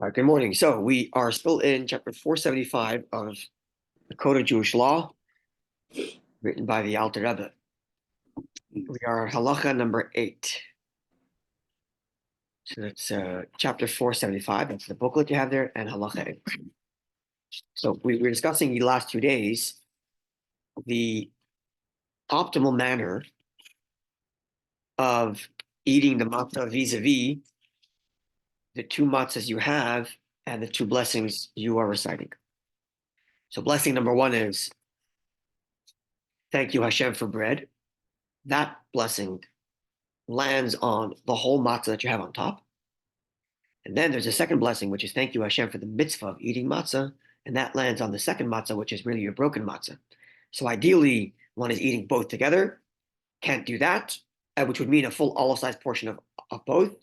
Good morning. So we are still in chapter 475 of the Code of Jewish Law, written by the Alter Rebbe. We are on halacha number 8. So that's chapter 475. That's the booklet you have there, and halacha 8. So we were discussing the last 2 days the optimal manner of eating the matzah vis-a-vis the 2 matzahs you have and the 2 blessings you are reciting. So blessing number 1 is, thank you Hashem for bread. That blessing lands on the whole matzah that you have on top. And then there's a second blessing, which is thank you Hashem for the mitzvah of eating matzah. And that lands on the second matzah, which is really your broken matzah. So ideally, one is eating both together. Can't do that, which would mean a full olive-sized portion of both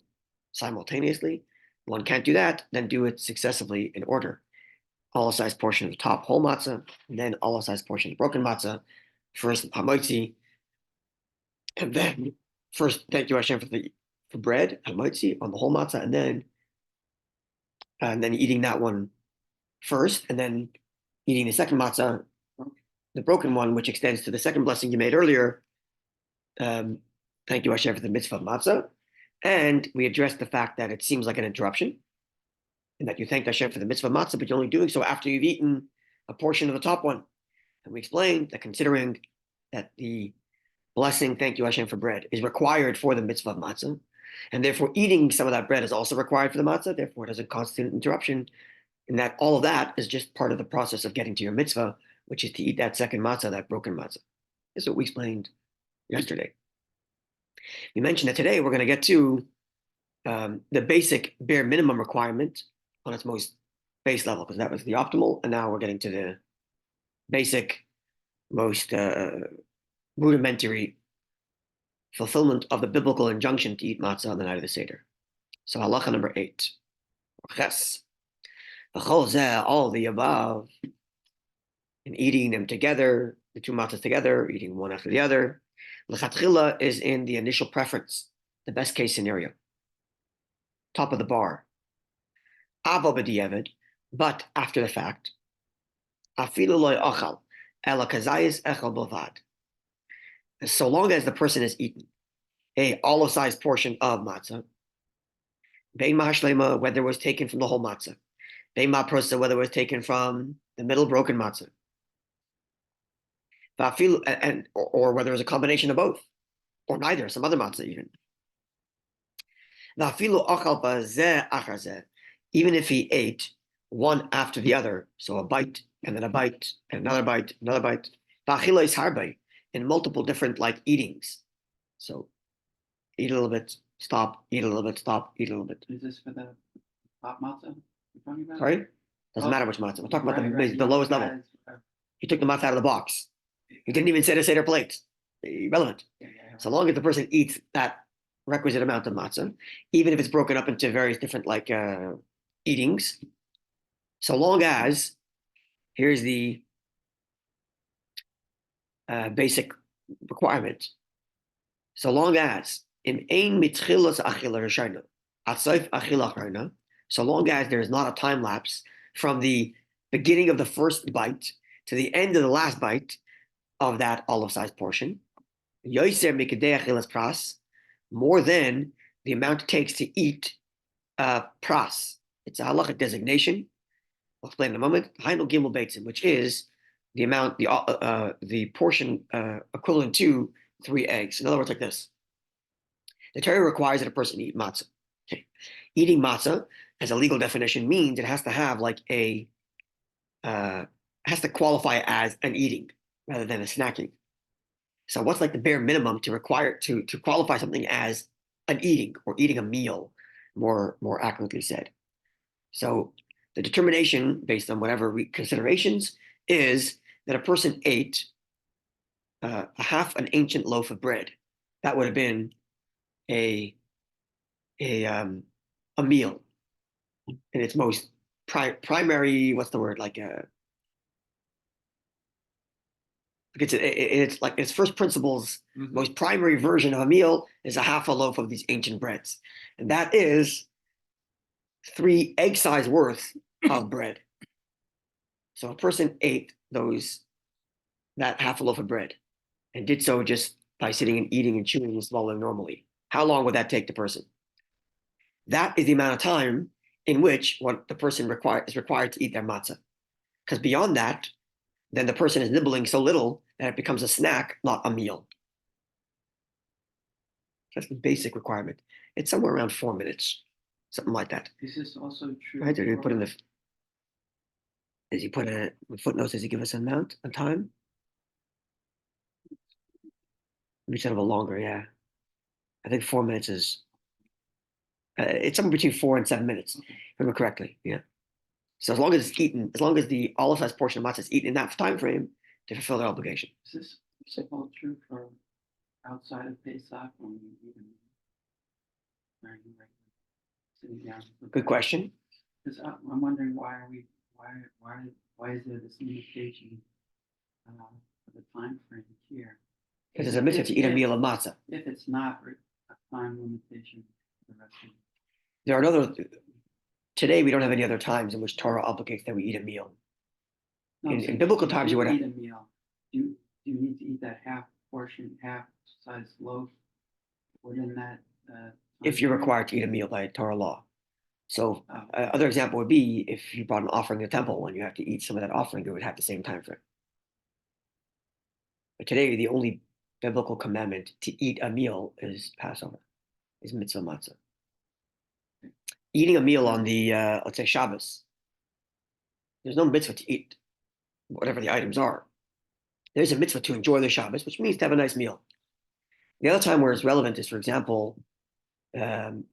simultaneously. One can't do that, then do it successively in order. Olive-sized portion of the top whole matzah, and then olive-sized portion of the broken matzah. First hamotzi, and then first thank you Hashem for bread, hamotzi, on the whole matzah, and then eating that one first, and then eating the second matzah, the broken one, which extends to the second blessing you made earlier. Thank you Hashem for the mitzvah of matzah. And we addressed the fact that it seems like an interruption, and that you thanked Hashem for the mitzvah of matzah, but you're only doing so after you've eaten a portion of the top one. And we explained that considering that the blessing, thank you Hashem for bread, is required for the mitzvah of matzah, and therefore eating some of that bread is also required for the matzah, therefore it doesn't constitute an interruption, and that all of that is just part of the process of getting to your mitzvah, which is to eat that second matzah, that broken matzah. This is what we explained yesterday. We mentioned that today we're going to get to the basic bare minimum requirement on its most base level, because that was the optimal, and now we're getting to the basic, most rudimentary fulfillment of the biblical injunction to eat matzah on the night of the Seder. So halacha number 8. Ches. All the above, in eating them together, the 2 matzahs together, eating one after the other, l'chatchila is in the initial preference, the best case scenario, top of the bar. Avo b'diavad, but after the fact, afilu lo ochal, ela kazayis echel b'vad. So long as the person has eaten a olive-sized portion of matzah, bein mahashlema, whether it was taken from the whole matzah, bein ma'prosa, whether it was taken from the middle broken matzah, or whether it was a combination of both, or neither, some other matzah even. Even if he ate one after the other, so a bite, and then a bite, and another bite, another bite, in multiple different eatings. So eat a little bit, stop, eat a little bit, stop, eat a little bit. Is this for the hot matzah you're talking about? Sorry? Doesn't matter which matzah. We're talking about the lowest level. He took the matzah out of the box. He didn't even set a Seder plate. Irrelevant. So long as the person eats that requisite amount of matzah, even if it's broken up into various different eatings, so long as, here's the basic requirement, so long as so long as there is not a time lapse from the beginning of the first bite to the end of the last bite of that olive-sized portion, more than the amount it takes to eat pras. It's a halachic designation. I'll explain in a moment. Hainu gimel beitzim, which is the amount, the portion equivalent to 3 eggs. In other words, like this. The Torah requires that a person eat matzah. Okay. Eating matzah, as a legal definition, means it has to have has to qualify as an eating rather than a snacking. So what's the bare minimum to require to qualify something as an eating, or eating a meal, more accurately said? So the determination, based on whatever considerations, is that a person ate a half an ancient loaf of bread. That would have been a meal in its most primary, what's the word, it's like its first principles, most primary version of a meal is a half a loaf of these ancient breads. And that is 3 egg size worth of bread. So a person ate that half a loaf of bread and did so just by sitting and eating and chewing and swallowing normally. How long would that take the person? That is the amount of time in which what the person is required to eat their matzah. Because beyond that, then the person is nibbling so little that it becomes a snack, not a meal. That's the basic requirement. It's somewhere around 4 minutes, something like that. Is this also true? Right? Did he put in the? Does he put a footnotes? Does he give us an amount, a time? Maybe sort of a longer, yeah. I think 4 minutes is. It's somewhere between 4 and 7 minutes, if I remember correctly. Yeah. So as long as it's eaten, as long as the olive size portion of matzah is eaten in that time frame to fulfill their obligation. Is this all true for outside of Pesach when you eat them? Sitting down. Good question. Because I'm wondering why is there this limitation for the time frame here? Because there's a mitzvah to eat a meal of matzah. If it's not a time limitation for the rest of There are other. Today we don't have any other times in which Torah obligates that we eat a meal. In biblical times, you would eat a meal. Do you need to eat that half size loaf within that? If you're required to eat a meal by Torah law. So other example would be if you brought an offering to the temple and you have to eat some of that offering, it would have the same time frame. But today, the only biblical commandment to eat a meal is Passover, is mitzvah matzah. Eating a meal on the, let's say, Shabbos, there's no mitzvah to eat whatever the items are. There's a mitzvah to enjoy the Shabbos, which means to have a nice meal. The other time where it's relevant is, for example, if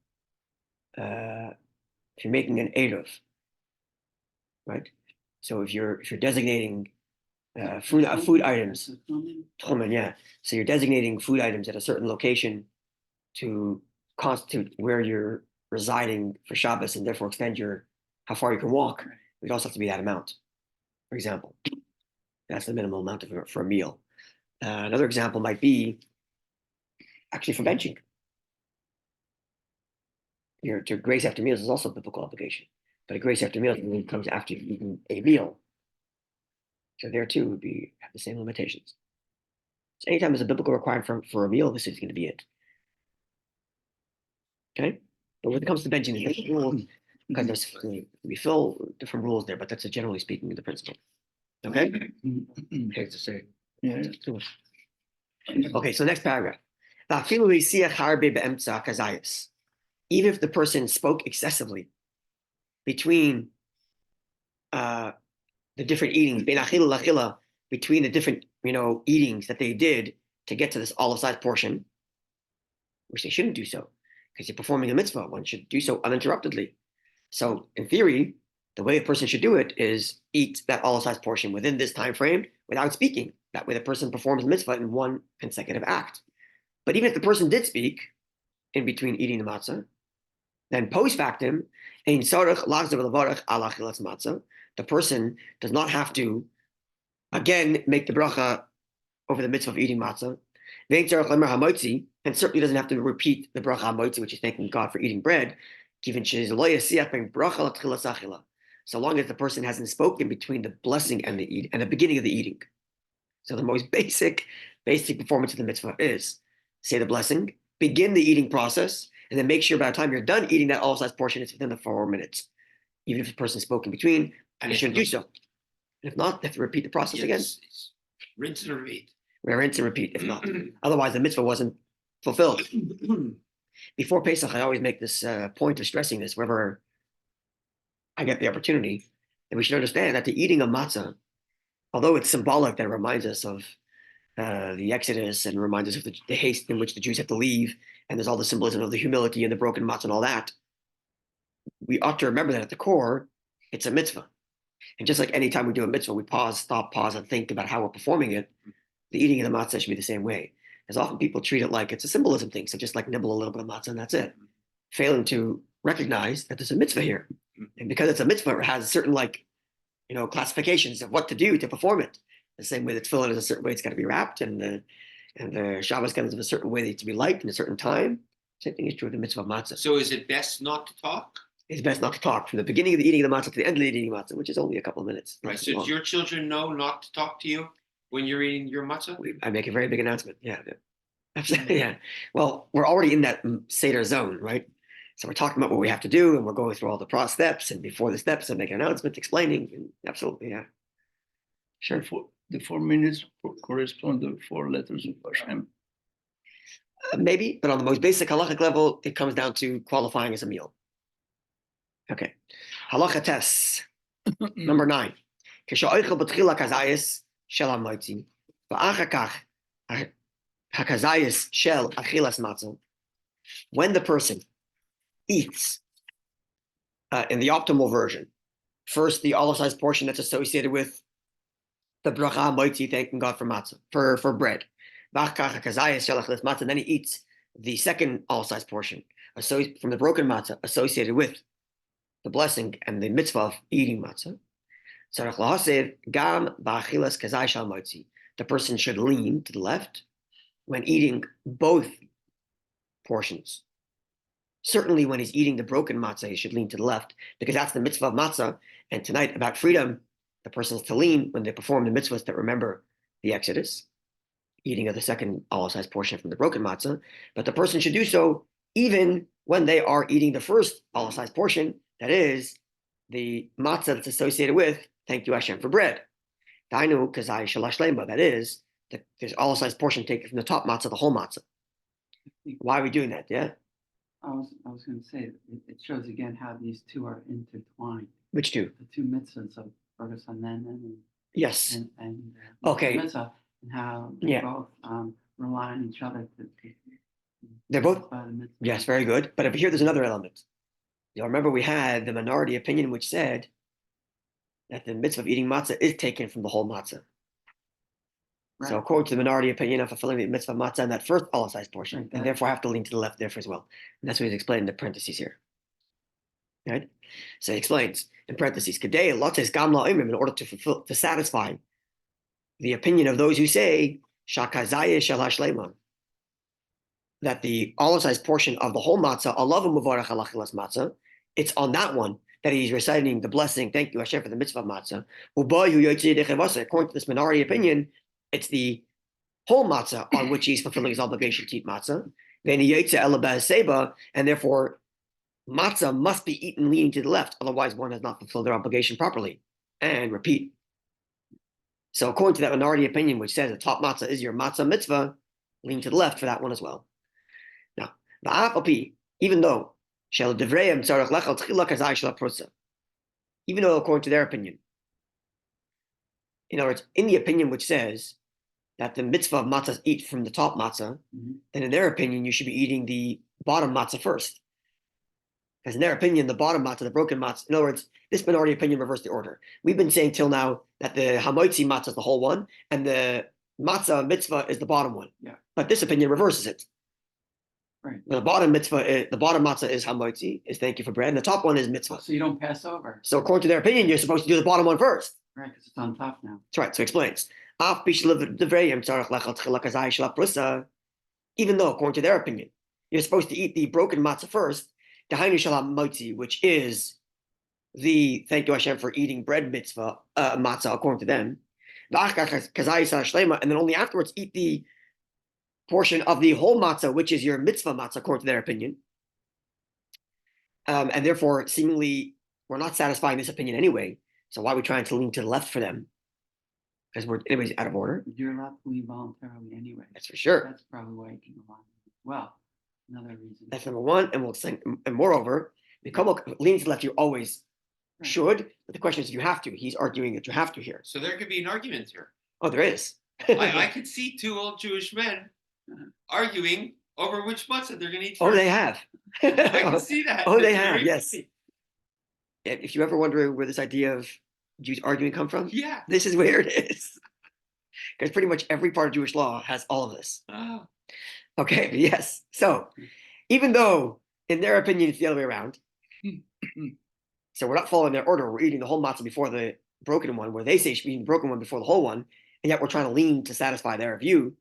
you're making an eruv, right? So if you're designating food items, tchumen, yeah. So you're designating food items at a certain location to constitute where you're residing for Shabbos and therefore extend how far you can walk. It also have to be that amount, for example. That's the minimal amount for a meal. Another example might be actually for benching. To grace after meals is also a biblical obligation, but a grace after meals comes after you've eaten a meal. So there too would have the same limitations. So anytime there's a biblical requirement for a meal, this is going to be it. Okay, but when it comes to benching, there's rules because we fill different rules there, but that's generally speaking the principle. Okay, here's to say. Yeah. Okay, so next paragraph. Even if the person spoke excessively between the different eatings, between the different eatings that they did to get to this olive size portion, which they shouldn't do so, because you're performing a mitzvah. One should do so uninterruptedly. So in theory, the way a person should do it is eat that olive size portion within this time frame without speaking. That way the person performs the mitzvah in one consecutive act. But even if the person did speak in between eating the matzah, then post factum, the person does not have to again make the bracha over the mitzvah of eating matzah, and certainly doesn't have to repeat the bracha hamotzi, which is thanking God for eating bread, so long as the person hasn't spoken between the blessing and the beginning of the eating. So the most basic performance of the mitzvah is say the blessing, begin the eating process, and then make sure by the time you're done eating that olive size portion, it's within the 4 minutes. Even if the person spoke in between, and you shouldn't do so. And if not, they have to repeat the process again. Rinse and repeat. Rinse and repeat, if not. Otherwise, the mitzvah wasn't fulfilled. Before Pesach, I always make this point of stressing this wherever I get the opportunity, that we should understand that the eating of matzah, although it's symbolic that it reminds us of the Exodus and reminds us of the haste in which the Jews had to leave, and there's all the symbolism of the humility and the broken matzah and all that, we ought to remember that at the core, it's a mitzvah. And just like any time we do a mitzvah, we stop, pause, and think about how we're performing it, the eating of the matzah should be the same way. As often people treat it like it's a symbolism thing, so just like nibble a little bit of matzah and that's it, failing to recognize that there's a mitzvah here. And because it's a mitzvah, it has certain classifications of what to do to perform it. The same way that tefillin is a certain way it's got to be wrapped, and the Shabbos comes of a certain way that it's to be lighted in a certain time. Same thing is true of the mitzvah of matzah. So is it best not to talk? it's best not to talk from the beginning of the eating of the matzah to the end of the eating of the matzah, which is only a couple of minutes. Right. Not So long. do your children know not to talk to you when you're eating your matzah? I make a very big announcement. Yeah, absolutely. Yeah. Well, we're already in that Seder zone, right? So we're talking about what we have to do, and we're going through all the steps. And before the steps, I make an announcement explaining. And absolutely, yeah. Sure. The 4 minutes correspond to 4 letters of Hashem. Maybe, but on the most basic halachic level, it comes down to qualifying as a meal. Okay. Halacha tes. Number 9. כשהאוכל בתחילה כזייס של המוציא, ואחר כך הכזייס של אכילת מצה, when the person eats, in the optimal version, first the all-sized portion that's associated with the bracha moitzi, thanking God for matzah, for bread. And then he eats the second all-sized portion from the broken matzah associated with the blessing and the mitzvah of eating matzah. The person should lean to the left when eating both portions. Certainly when he's eating the broken matzah, he should lean to the left because that's the mitzvah of matzah. And tonight about freedom, the person is to lean when they perform the mitzvahs that remember the Exodus, eating of the second all-sized portion from the broken matzah. But the person should do so even when they are eating the first all-sized portion, that is the matzah that's associated with thank you Hashem for bread. That is, there's all-sized portion taken from the top matzah, the whole matzah. Why are we doing that? Yeah? I was going to say, it shows again how these two are intertwined. Which two? The two mitzvahs of Bergus and Yes. Okay. Mitzvah, and how they both rely on each other. They're both, yes, very good. But over here, there's another element. You'll remember we had the minority opinion which said that the mitzvah of eating matzah is taken from the whole matzah. Right. So according to the minority opinion of fulfilling the mitzvah of matzah in that first all-sized portion, right, and therefore have to lean to the left there as well. And that's what he's explaining in the parentheses here. Right? So he explains in parentheses, in order to satisfy the opinion of those who say that the all-sized portion of the whole matzah, it's on that one that he's reciting the blessing, thank you Hashem for the mitzvah of matzah. According to this minority opinion, it's the whole matzah on which he's fulfilling his obligation to eat matzah. And therefore, matzah must be eaten leaning to the left, otherwise one has not fulfilled their obligation properly. And repeat. So according to that minority opinion, which says the top matzah is your matzah mitzvah, lean to the left for that one as well. Now, even though according to their opinion, in other words, in the opinion which says that the mitzvah of matzah is eat from the top matzah, then in their opinion, you should be eating the bottom matzah first. Because in their opinion, the bottom matzah, the broken matzah, in other words, this minority opinion reversed the order. We've been saying till now that the hamoitzi matzah is the whole one, and the matzah mitzvah is the bottom one. Yeah. But this opinion reverses it. Right. The bottom mitzvah, the bottom matzah is hamoitzi, is thank you for bread, and the top one is mitzvah. So you don't pass over. So according to their opinion, you're supposed to do the bottom one first. Right, because it's on top now. That's right. So he explains. Even though, according to their opinion, you're supposed to eat the broken matzah first, which is the thank you Hashem for eating bread mitzvah, matzah, according to them. And then only afterwards eat the portion of the whole matzah, which is your mitzvah matzah, according to their opinion. And therefore, seemingly, we're not satisfying this opinion anyway. So why are we trying to lean to the left for them? Because we're anyways out of order. You're allowed to leave voluntarily anyway. That's for sure. That's probably why you can align. Well, another reason. That's number one. And we'll sing. And moreover, leaning to the left, you always should. But the question is, if you have to. He's arguing that you have to here. So there could be an argument here. Oh, there is. I could see two old Jewish men arguing over which matzah they're going to eat first. Oh, they have. I can see that. Oh, they have. Yes. Funny. If you ever wonder where this idea of Jews arguing come from, yeah, this is where it is. Because pretty much every part of Jewish law has all of this. Oh. Okay, yes. So even though in their opinion it's the other way around, so we're not following their order. We're eating the whole matzah before the broken one, where they say should be eating the broken one before the whole one, and yet we're trying to lean to satisfy their view.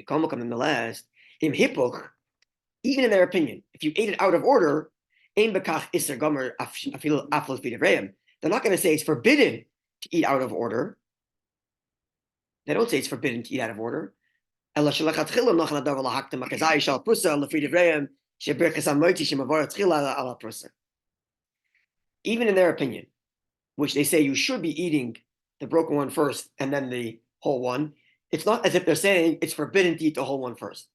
Nonetheless, even in their opinion, if you ate it out of order, Ein bekach iser gomer afilu aflos b'divrayim. They're not going to say it's forbidden to eat out of order. They don't say it's forbidden to eat out of order. Even in their opinion, which they say you should be eating the broken one first and then the whole one, it's not as if they're saying it's forbidden to eat the whole one first.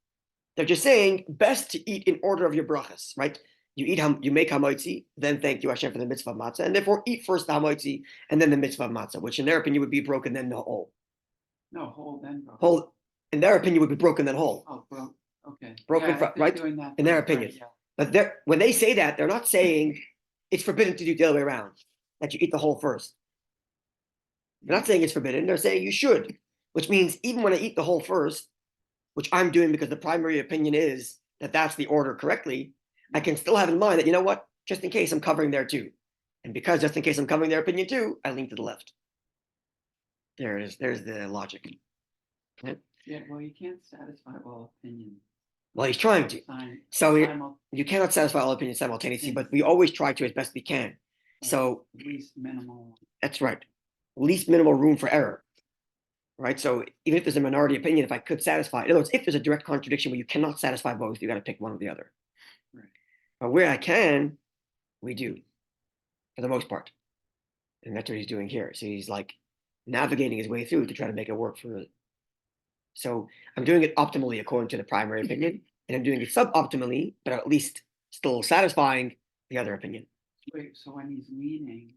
They're just saying best to eat in order of your brachas, right? You make hamotzi, then thank you Hashem for the mitzvah of matzah, and therefore eat first the hamotzi and then the mitzvah of matzah, which in their opinion would be broken then the whole. No, whole then broken. Whole, in their opinion, would be broken then whole. Oh, well, okay. Broken, Yeah, if they're right? doing that In their first, right, opinion. yeah. But when they say that, they're not saying it's forbidden to do the other way around, that you eat the whole first. They're not saying it's forbidden. They're saying you should, which means even when I eat the whole first, which I'm doing because the primary opinion is that that's the order correctly, I can still have in mind that, you know what, just in case I'm covering there too. And because just in case I'm covering their opinion too, I lean to the left. There it is. There's the logic. Right? Yeah, well, you can't satisfy all opinions. Well, he's trying to. So Simul- you cannot satisfy all opinions simultaneously, but we always try to as best we can. So least minimal. that's right. Least minimal room for error. Right. So even if there's a minority opinion, if I could satisfy, in other words, if there's a direct contradiction where you cannot satisfy both, you got to pick one or the other. Right. But where I can, we do, for the most part. And that's what he's doing here. So he's like navigating his way through to try to make it work for. So I'm doing it optimally according to the primary opinion, and I'm doing it suboptimally, but at least still satisfying the other opinion. Wait, so when he's leaning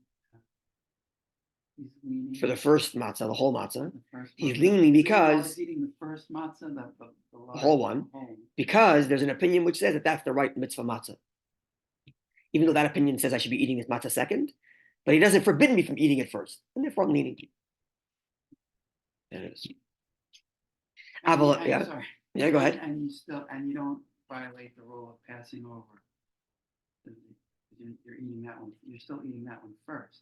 For the first matzah, the whole matzah, the first he's matzah. leaning So because he's eating the first matzah, the whole one. whole. because there's an opinion which says that that's the right mitzvah matzah. Even though that opinion says I should be eating this matzah second, but he doesn't forbid me from eating it first, and therefore I'm leaning. There it is. Yeah. Sorry. Yeah, go ahead. And you don't violate the rule of passing over. You're eating that one. You're still eating that one first,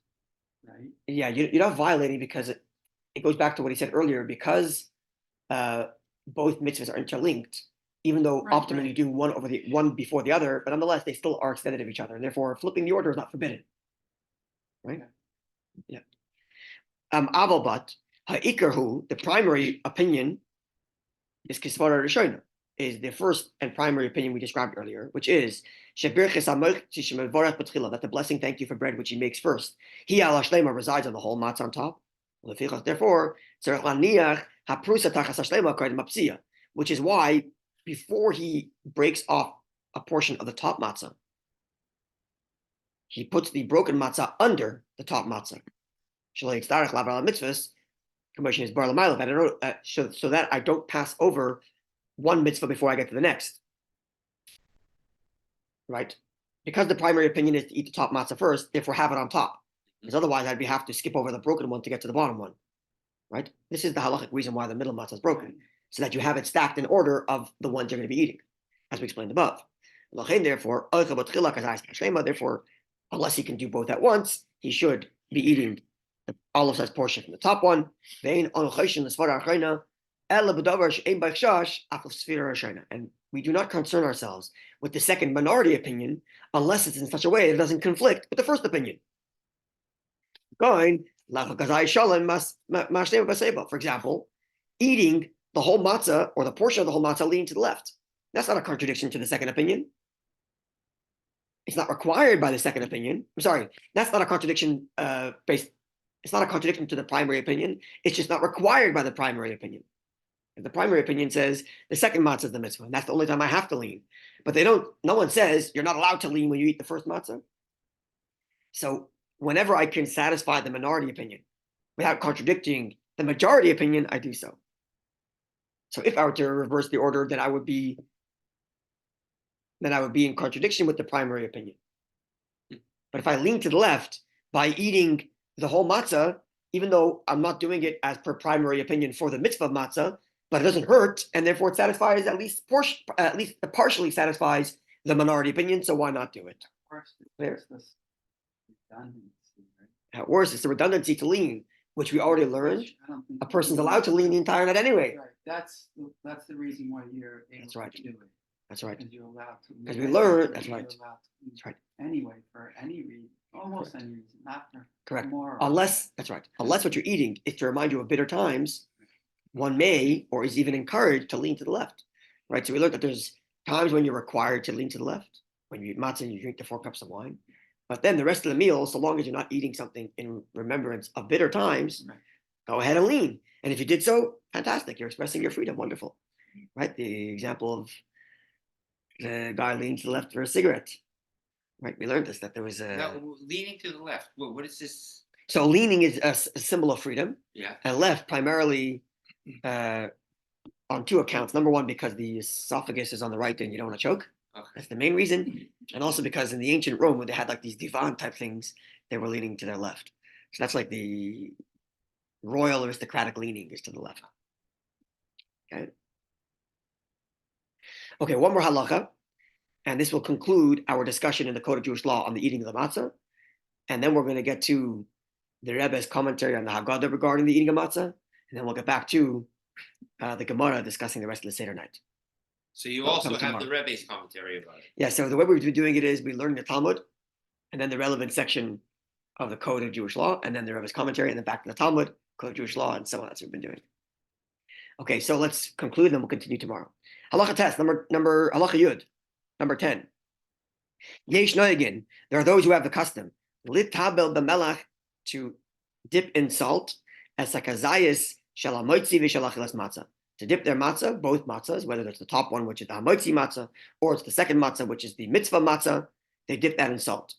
right? Yeah, you're not violating because it goes back to what he said earlier, because both mitzvahs are interlinked, even though Right, optimally you right. do one before the other, but nonetheless they still are extended of each other, and therefore flipping the order is not forbidden. Right? Yeah. Aval but ha'ikar the primary opinion is kisvara rishona, is the first and primary opinion we described earlier, which is that the blessing, thank you for bread, which he makes first, he ala shlema resides on the whole matzah on top. Therefore, which is why before he breaks off a portion of the top matzah, he puts the broken matzah under the top matzah. So that I don't pass over one mitzvah before I get to the next. Right? Because the primary opinion is to eat the top matzah first, therefore have it on top. Because otherwise I'd have to skip over the broken one to get to the bottom one. Right? This is the halachic reason why the middle matzah is broken, so that you have it stacked in order of the ones you're going to be eating, as we explained above. Therefore, unless he can do both at once, he should be eating the olive size portion from the top one. And we do not concern ourselves with the second minority opinion unless it's in such a way that it doesn't conflict with the first opinion. For example, eating the whole matzah or the portion of the whole matzah leaning to the left. That's not a contradiction to the second opinion. It's not required by the second opinion. I'm sorry, that's not a contradiction it's not a contradiction to the primary opinion. It's just not required by the primary opinion. If the primary opinion says the second matzah is the mitzvah, and that's the only time I have to lean. But no one says you're not allowed to lean when you eat the first matzah. So whenever I can satisfy the minority opinion without contradicting the majority opinion, I do so. So if I were to reverse the order, then I would be in contradiction with the primary opinion. But if I lean to the left by eating the whole matzah, even though I'm not doing it as per primary opinion for the mitzvah of matzah, but it doesn't hurt, and therefore it satisfies it partially satisfies the minority opinion. So why not do it? At worst, it's the redundancy to lean, which we already learned. A person's allowed to lean the entire night anyway. Right. That's the reason why you're able That's right. to do it. That's right. Because you're allowed to. Because we learn, that's You're right. allowed to eat That's right. anyway, for any reason, almost any reason, not for Correct. more. Unless, that's right. Unless what you're eating is to remind you of bitter times, one may or is even encouraged to lean to the left. Right. So we learned that there's times when you're required to lean to the left. When you eat matzah and you drink the 4 cups of wine. But then the rest of the meal, so long as you're not eating something in remembrance of bitter times, Right. go ahead and lean. And if you did so, fantastic. You're expressing your freedom. Wonderful. Right. The example of the guy leans to the left for a cigarette. Right. We learned this, that there was a. Now, leaning to the left. What is this? So leaning is a symbol of freedom. Yeah. And left primarily on 2 accounts. Number one, because the esophagus is on the right and you don't want to choke. Okay. That's the main reason. And also because in the ancient Rome, when they had like these divan type things, they were leaning to their left. So that's like the royal aristocratic leaning is to the left. Okay. Okay, one more halacha. And this will conclude our discussion in the Code of Jewish Law on the eating of the matzah. And then we're going to get to the Rebbe's commentary on the Haggadah regarding the eating of matzah. And then we'll get back to the Gemara discussing the rest of the Seder night. So you Well, also come have tomorrow. the Rebbe's commentary about it. Yeah, so the way we've been doing it is we learn the Talmud, and then the relevant section of the Code of Jewish Law, and then the Rebbe's commentary, and then back to the Talmud, Code of Jewish Law, and so on. That's what we've been doing. Okay, so let's conclude, and we'll continue tomorrow. Halacha test, halacha yud, number 10. Yesh noyagin, there are those who have the custom, litabel b'melach, to dip in salt, as sakazayis shalamoitzi v'shalachilas matzah. To dip their matzah, both matzahs, whether it's the top one, which is the hamoitzi matzah, or it's the second matzah, which is the mitzvah matzah, they dip that in salt.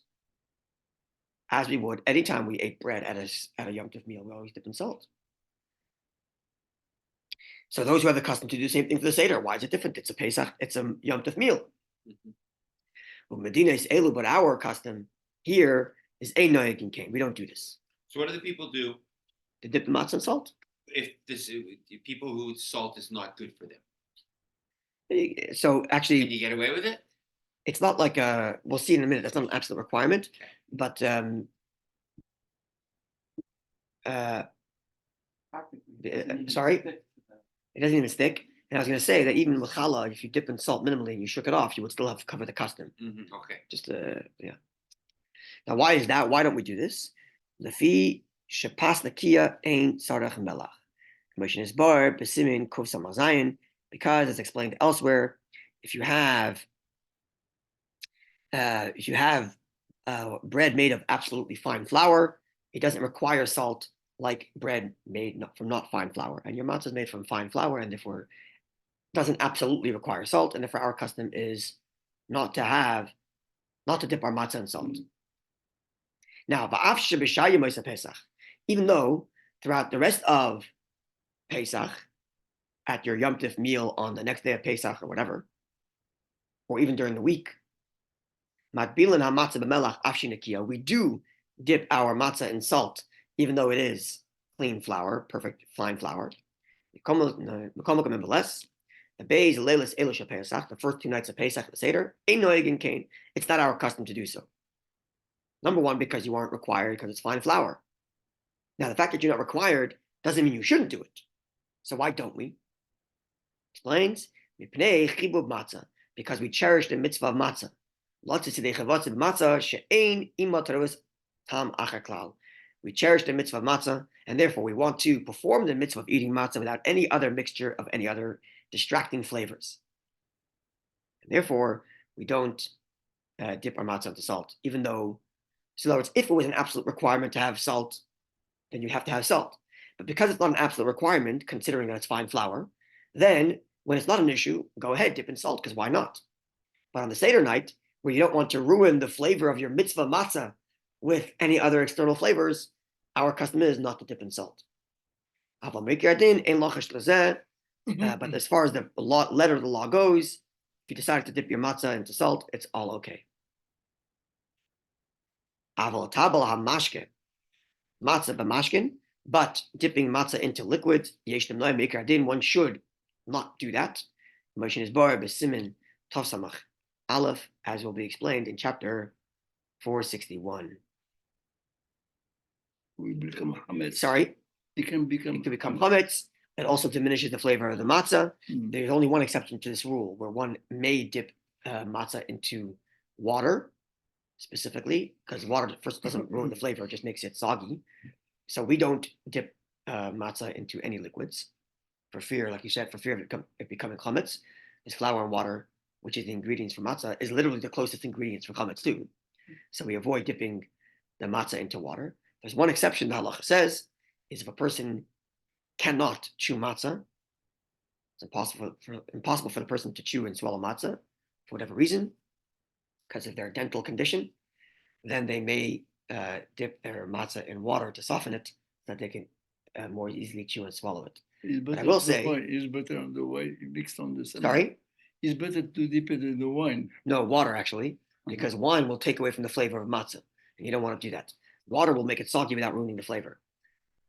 As we would anytime we ate bread at a Yom Tov meal, we always dip in salt. So those who have the custom to do the same thing for the Seder, why is it different? It's a Pesach, it's a Yom Tov meal. Well, Medina is elu, but our custom here is ein noyeg in kain. We don't do this. So what do the people do To dip the matzah in salt. if people who salt is not good for them? So Can actually, you get away with it? it's not like we'll see in a minute. That's not an absolute requirement, Okay. but Practically, it doesn't even sorry? stick to the- it doesn't even stick. And I was going to say that even with challah, if you dip in salt minimally and you shook it off, you would still have covered the custom. Okay. Just yeah. Now, why is that? Why don't we do this? Lefi shepas nakia ein sarach melach. Commission is bar besimin kuf samazayin, because as explained elsewhere, if you have bread made of absolutely fine flour, it doesn't require salt like bread made from not fine flour. And your matzah is made from fine flour, and therefore doesn't absolutely require salt. And therefore our custom is not to dip our matzah in salt. Now, even though throughout the rest of Pesach, at your Yom Tov meal on the next day of Pesach or whatever, or even during the week, we do dip our matzah in salt, even though it is clean flour, perfect fine flour. Nonetheless, the first 2 nights of Pesach, the Seder, it's not our custom to do so. Number one, because you aren't required, because it's fine flour. Now, the fact that you're not required doesn't mean you shouldn't do it. So why don't we? Explains, because we cherish the mitzvah of matzah. We cherish the mitzvah of matzah, and therefore we want to perform the mitzvah of eating matzah without any other mixture of any other distracting flavors. And therefore, we don't dip our matzah into salt, even though, so in other words, if it was an absolute requirement to have salt, then you have to have salt. But because it's not an absolute requirement, considering that it's fine flour, then when it's not an issue, go ahead, dip in salt, because why not? But on the Seder night, where you don't want to ruin the flavor of your mitzvah matzah with any other external flavors, our custom is not to dip in salt. But as far as the letter of the law goes, if you decide to dip your matzah into salt, it's all okay. Matzah b'mashkin, but dipping matzah into liquids, one should not do that. Motion is bar b'simin tov samach aleph, as will be explained in chapter 461. We become chametz. Sorry, It can it become could become chametz It also diminishes the flavor of the matzah. Mm. There's only one exception to this rule where one may dip matzah into water specifically, because water first doesn't ruin the flavor, it just makes it soggy. So we don't dip matzah into any liquids for fear, like you said, for fear of it becoming chametz. Is flour and water, which is the ingredients for matzah, is literally the closest ingredients for chametz too. So we avoid dipping the matzah into water. There's one exception the halacha says, is if a person cannot chew matzah, it's impossible for the person to chew and swallow matzah for whatever reason, because of their dental condition, then they may dip their matzah in water to soften it so that they can more easily chew and swallow it. It's better I will on the say- wine. It's better on the wine mixed on the salad. Sorry? It's better to dip it in the wine. No, water actually, because wine will take away from the flavor of matzah, and you don't want to do that. Water will make it soggy without ruining the flavor,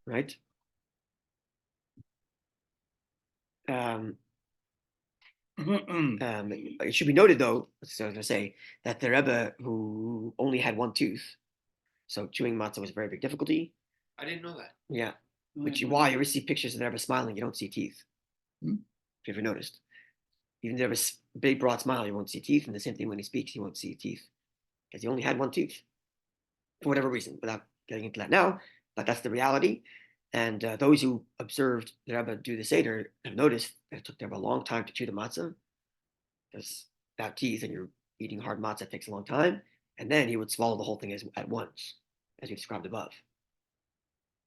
right? It should be noted, though, so I was going to say, that the Rebbe who only had one tooth, so chewing matzah was a very big difficulty. I didn't know that. Yeah, which Why- why you ever see pictures of the Rebbe smiling, you don't see teeth. Hmm? If you ever noticed, even the Rebbe's big broad smile, you won't see teeth, and the same thing when he speaks, you won't see teeth, because he only had one tooth for whatever reason. Without getting into that now, but that's the reality. And those who observed the Rebbe do the Seder have noticed that it took the Rebbe a long time to chew the matzah, because without teeth and you're eating hard matzah takes a long time. And then he would swallow the whole thing at once, as we described above,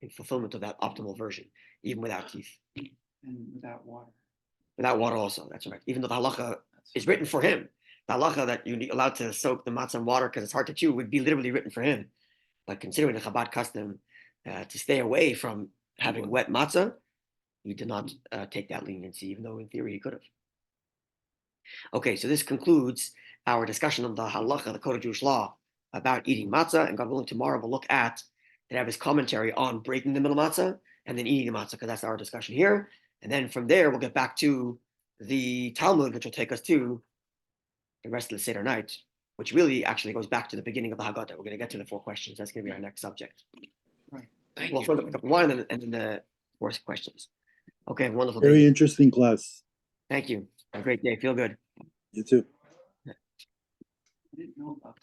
in fulfillment of that optimal version, even without teeth. And without water. Without water also, that's right. Even though the halacha is written for him, the halacha that you're allowed to soak the matzah in water because it's hard to chew would be literally written for him. But considering the Chabad custom to stay away from having wet matzah, he did not take that leniency, even though in theory he could have. Okay, so this concludes our discussion of the halacha, the code of Jewish law, about eating matzah. And God willing, tomorrow we'll look at the Rebbe's commentary on breaking the middle matzah and then eating the matzah, because that's our discussion here. And then from there, we'll get back to the Talmud, which will take us to the rest of the Seder night, which really actually goes back to the beginning of the Haggadah. We're going to get to the 4 questions. That's going to be our next subject. Thank Well, you. for the 1 and then the 4 questions. Okay, wonderful. Very Day. interesting class. Thank you. Have a great day. Feel good. You too. I didn't know about